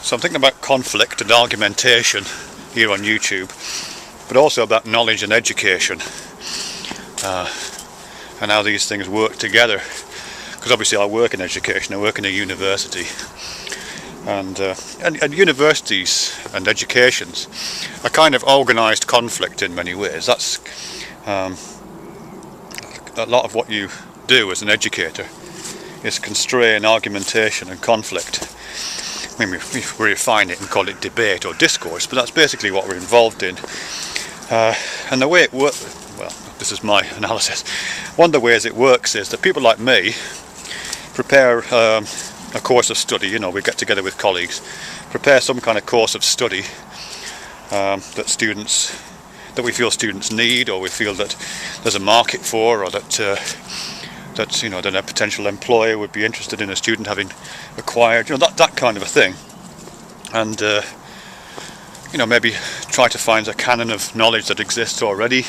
So I'm thinking about conflict and argumentation here on YouTube, but also about knowledge and education, and how these things work together. Because obviously I work in education, I work in a university, and universities and educations are kind of organised conflict in many ways. That's a lot of what you do as an educator is constrain argumentation and conflict. I mean, we refine it and call it debate or discourse, but that's basically what we're involved in. And the way it works, well, this is my analysis. One of the ways it works is that people like me prepare a course of study. You know, we get together with colleagues, prepare some kind of course of study that we feel students need, or we feel that there's a market for, or that a potential employer would be interested in a student having acquired, that kind of a thing. And maybe try to find a canon of knowledge that exists already,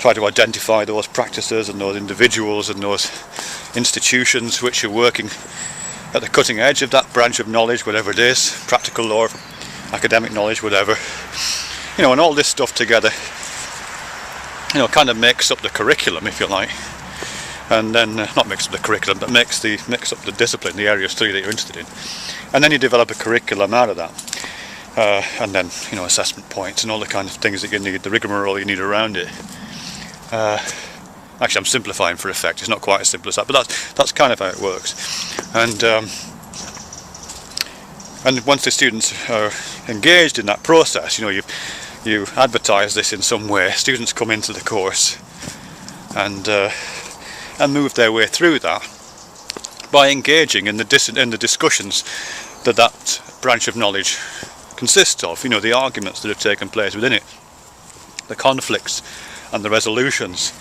try to identify those practices and those individuals and those institutions which are working at the cutting edge of that branch of knowledge, whatever it is, practical or academic knowledge, whatever. And all this stuff together, kind of makes up the curriculum, if you like. And then, not makes up the curriculum, but makes up the discipline, the area of study that you're interested in. And then you develop a curriculum out of that. And then, assessment points and all the kind of things that you need, the rigmarole you need around it. Actually, I'm simplifying for effect. It's not quite as simple as that, but that's kind of how it works. And once the students are engaged in that process, you advertise this in some way. Students come into the course and move their way through that by engaging in the discussions that branch of knowledge consists of. The arguments that have taken place within it, the conflicts and the resolutions,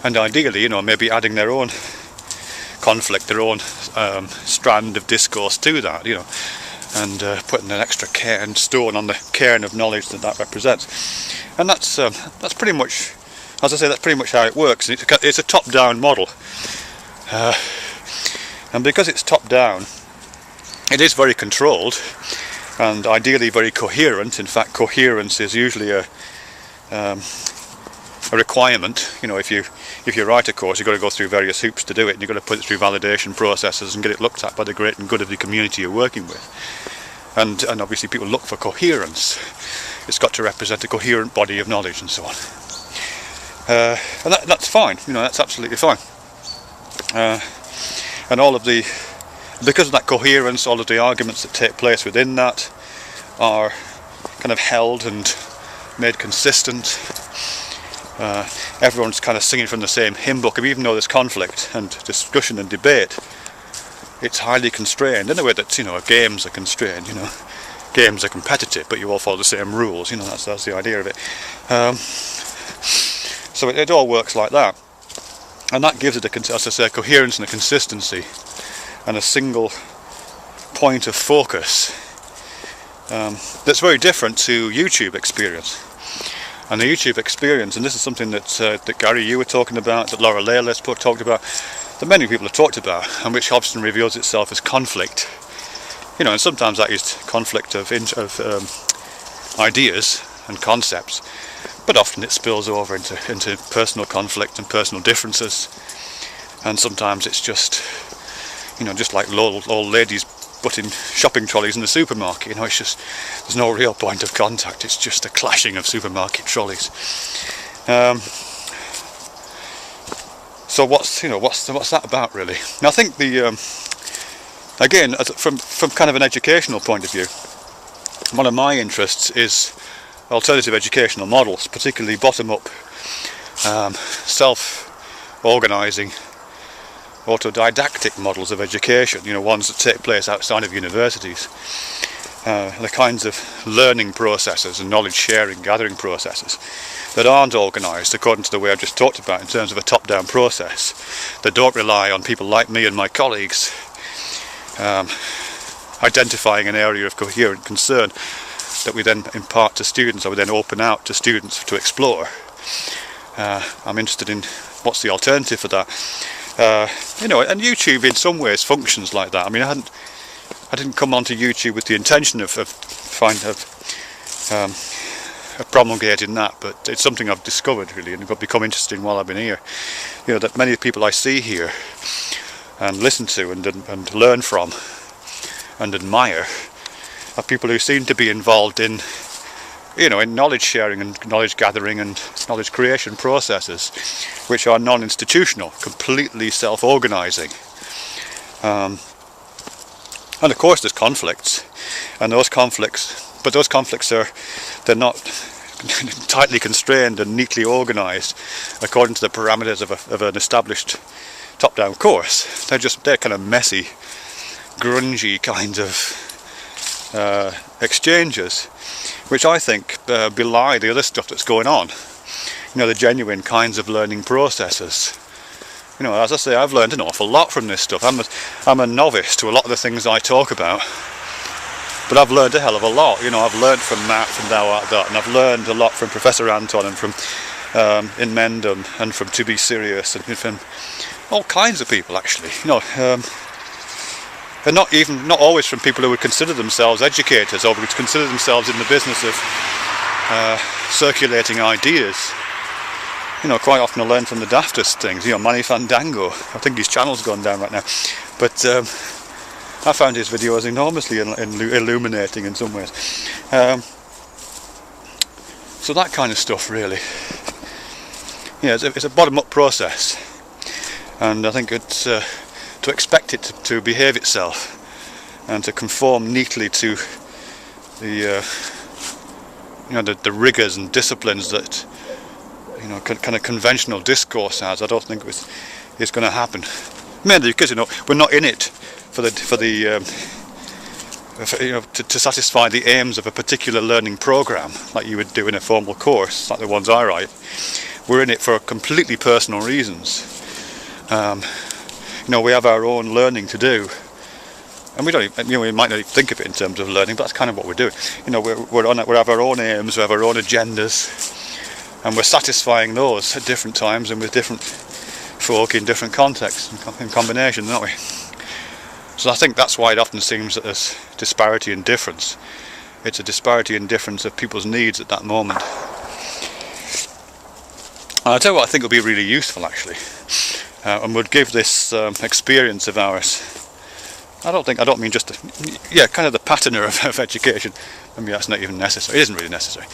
and ideally, maybe adding their own conflict, their own strand of discourse to that, and putting an extra stone on the cairn of knowledge that represents. And that's pretty much, as I say, that's pretty much how it works. It's a top-down model, and because it's top-down, it is very controlled and ideally very coherent. In fact, coherence is usually a requirement. If you write a course, you've got to go through various hoops to do it, and you've got to put it through validation processes and get it looked at by the great and good of the community you're working with. And obviously people look for coherence. It's got to represent a coherent body of knowledge and so on. And that's fine. That's absolutely fine. And because of that coherence, all of the arguments that take place within that are kind of held and made consistent. Everyone's kind of singing from the same hymn book, and even though there's conflict and discussion and debate, it's highly constrained in the way that games are constrained. Games are competitive, but you all follow the same rules. That's the idea of it. So it all works like that, and that gives it a coherence and a consistency and a single point of focus that's very different to YouTube experience. And the YouTube experience, and this is something that Gary, you were talking about, that Laura Layla talked about, that many people have talked about, and which often reveals itself as conflict. And sometimes that is conflict of ideas and concepts, but often it spills over into personal conflict and personal differences. And sometimes it's just like old ladies putting shopping trolleys in the supermarket. It's just, there's no real point of contact. It's just a clashing of supermarket trolleys. So what's that about, really? And I think again, from kind of an educational point of view, one of my interests is alternative educational models, particularly bottom-up, self-organising, autodidactic models of education, ones that take place outside of universities, the kinds of learning processes and knowledge sharing, gathering processes that aren't organised according to the way I've just talked about in terms of a top-down process, that don't rely on people like me and my colleagues identifying an area of coherent concern that we then impart to students, or we then open out to students to explore. I'm interested in what's the alternative for that. And YouTube in some ways functions like that. I mean, I didn't come onto YouTube with the intention of promulgating that, but it's something I've discovered really, and got become interested in while I've been here. You know, that many people I see here and listen to and learn from and admire are people who seem to be involved in, you know, in knowledge sharing and knowledge gathering and knowledge creation processes which are non-institutional, completely self-organising. And of course there's conflicts, and those conflicts they're not tightly constrained and neatly organised according to the parameters of an established top-down course. They're kind of messy, grungy kind of exchanges, which I think belie the other stuff that's going on. You know, the genuine kinds of learning processes. You know, as I say, I've learned an awful lot from this stuff. I'm a novice to a lot of the things I talk about, but I've learned a hell of a lot. You know, I've learned from Matt from Thou Art That, and I've learned a lot from Professor Anton and from In Mendham and from To Be Serious and from all kinds of people actually. You know, and not always from people who would consider themselves educators or would consider themselves in the business of circulating ideas. You know, quite often I learn from the daftest things. You know, Manny Fandango. I think his channel's gone down right now, but I found his videos enormously illuminating in some ways. So that kind of stuff, really. Yeah, it's a bottom-up process, and I think it's to expect it to behave itself and to conform neatly to the you know, the rigours and disciplines that, you know, kind of conventional discourse has. I don't think it's going to happen. Mainly because, you know, we're not in it for you know, to satisfy the aims of a particular learning program like you would do in a formal course, like the ones I write. We're in it for completely personal reasons. You know, we have our own learning to do, and we don't even, you know, we might not even think of it in terms of learning, but that's kind of what we're doing. You know, we have our own aims, we have our own agendas, and we're satisfying those at different times and with different folk in different contexts and in combination, aren't we? So I think that's why it often seems that there's disparity in difference. It's a disparity in difference of people's needs at that moment. And I'll tell you what I think would be really useful actually, and would give this experience of ours, I don't mean just kind of the patterner of education. Maybe that's not even necessary. It isn't really necessary,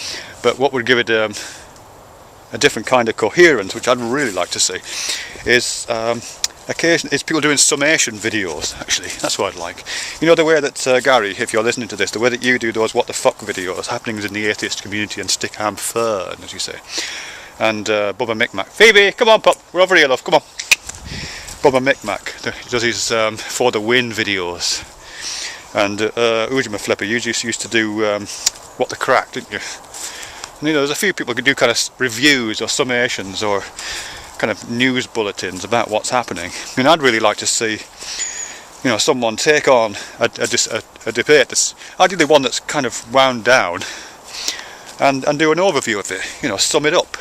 but what would give it a different kind of coherence, which I'd really like to see, is people doing summation videos. Actually, that's what I'd like. You know, the way that Gary, if you're listening to this, the way that you do those what the fuck videos, happenings in the atheist community and Stickham Fern, as you say, and Bubba Micmac, Phoebe, come on, pup, we're over here, love, come on. Bubba Micmac does his For the Win videos, and Ujima Flipper, you just used to do What the Crack, didn't you? And, you know, there's a few people who do kind of reviews or summations or kind of news bulletins about what's happening. I mean, I'd really like to see, you know, someone take on a debate that's ideally one that's kind of wound down, and do an overview of it. You know, sum it up.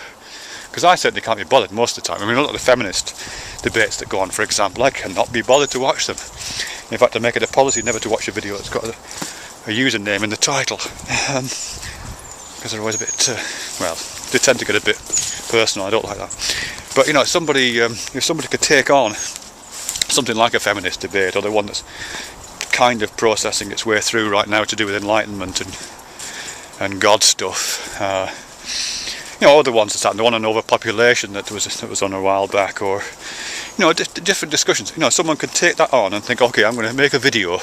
Because I certainly can't be bothered most of the time. I mean, a lot of the feminist debates that go on, for example, I cannot be bothered to watch them. In fact, I make it a policy never to watch a video that's got a username in the title, because they're always a bit, well, they tend to get a bit personal. I don't like that. But you know, if somebody could take on something like a feminist debate, or the one that's kind of processing its way through right now to do with enlightenment and God stuff. You know, other ones that's happened, the one on overpopulation that was on a while back, or, you know, different discussions. You know, someone could take that on and think, okay, I'm going to make a video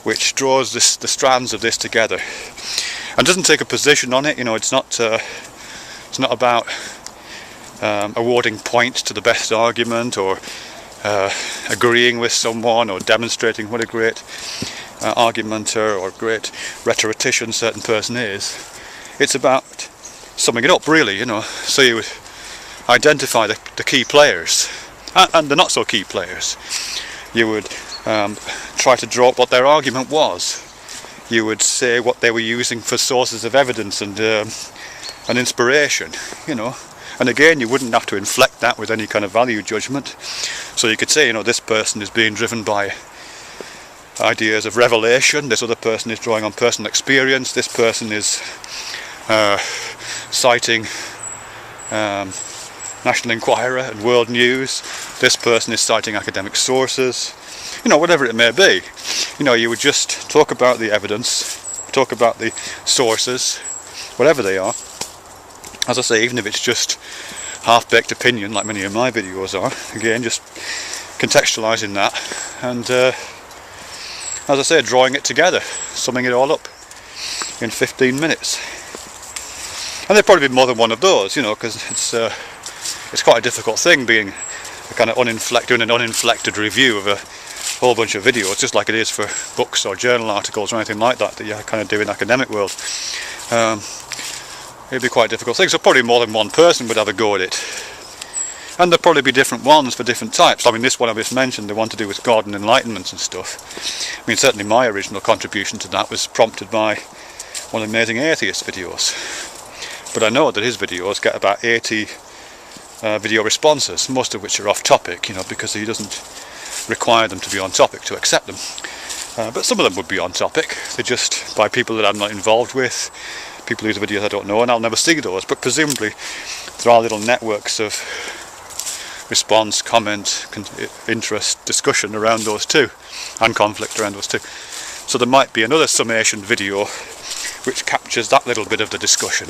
which draws the strands of this together, and doesn't take a position on it. You know, it's not about awarding points to the best argument, or agreeing with someone, or demonstrating what a great argumenter or great rhetorician certain person is. It's about summing it up, really, you know. So you would identify the key players and the not so key players. You would try to draw up what their argument was. You would say what they were using for sources of evidence and inspiration, you know. And again, you wouldn't have to inflect that with any kind of value judgment. So you could say, you know, this person is being driven by ideas of revelation. This other person is drawing on personal experience. This person is citing National Enquirer and World News. This person is citing academic sources. You know, whatever it may be. You know, you would just talk about the evidence, talk about the sources, whatever they are. As I say, even if it's just half-baked opinion, like many of my videos are, again, just contextualising that, and as I say, drawing it together, summing it all up in 15 minutes. And there'd probably be more than one of those, you know, because it's quite a difficult thing being a kind of doing an uninflected review of a whole bunch of videos, just like it is for books or journal articles or anything like that you kind of do in the academic world. It'd be quite a difficult thing, so probably more than one person would have a go at it. And there'd probably be different ones for different types. I mean, this one I just mentioned, the one to do with God and enlightenment and stuff. I mean, certainly my original contribution to that was prompted by one of the Amazing Atheist videos. But I know that his videos get about 80 video responses, most of which are off topic, you know, because he doesn't require them to be on topic to accept them. But some of them would be on topic. They're just by people that I'm not involved with, people whose videos I don't know, and I'll never see those. But presumably there are little networks of response, comment, interest, discussion around those too, and conflict around those too. So there might be another summation video which captures that little bit of the discussion.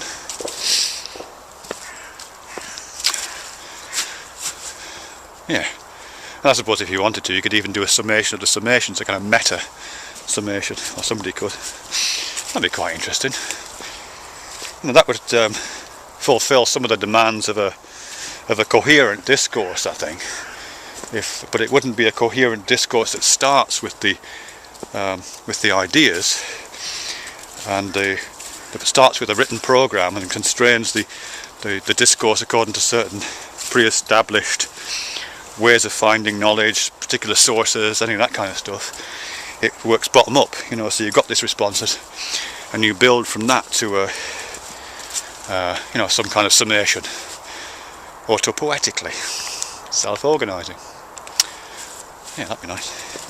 Yeah, and I suppose if you wanted to, you could even do a summation of the summations, a kind of meta summation, or somebody could. That'd be quite interesting. You know, that would fulfill some of the demands of a coherent discourse, I think. But it wouldn't be a coherent discourse that starts with the ideas, and if it starts with a written program and constrains the discourse according to certain pre-established ways of finding knowledge, particular sources, any of that kind of stuff, it works bottom up. You know, so you've got this responses, and you build from that to a you know, some kind of summation, autopoetically, self-organising. Yeah, that'd be nice.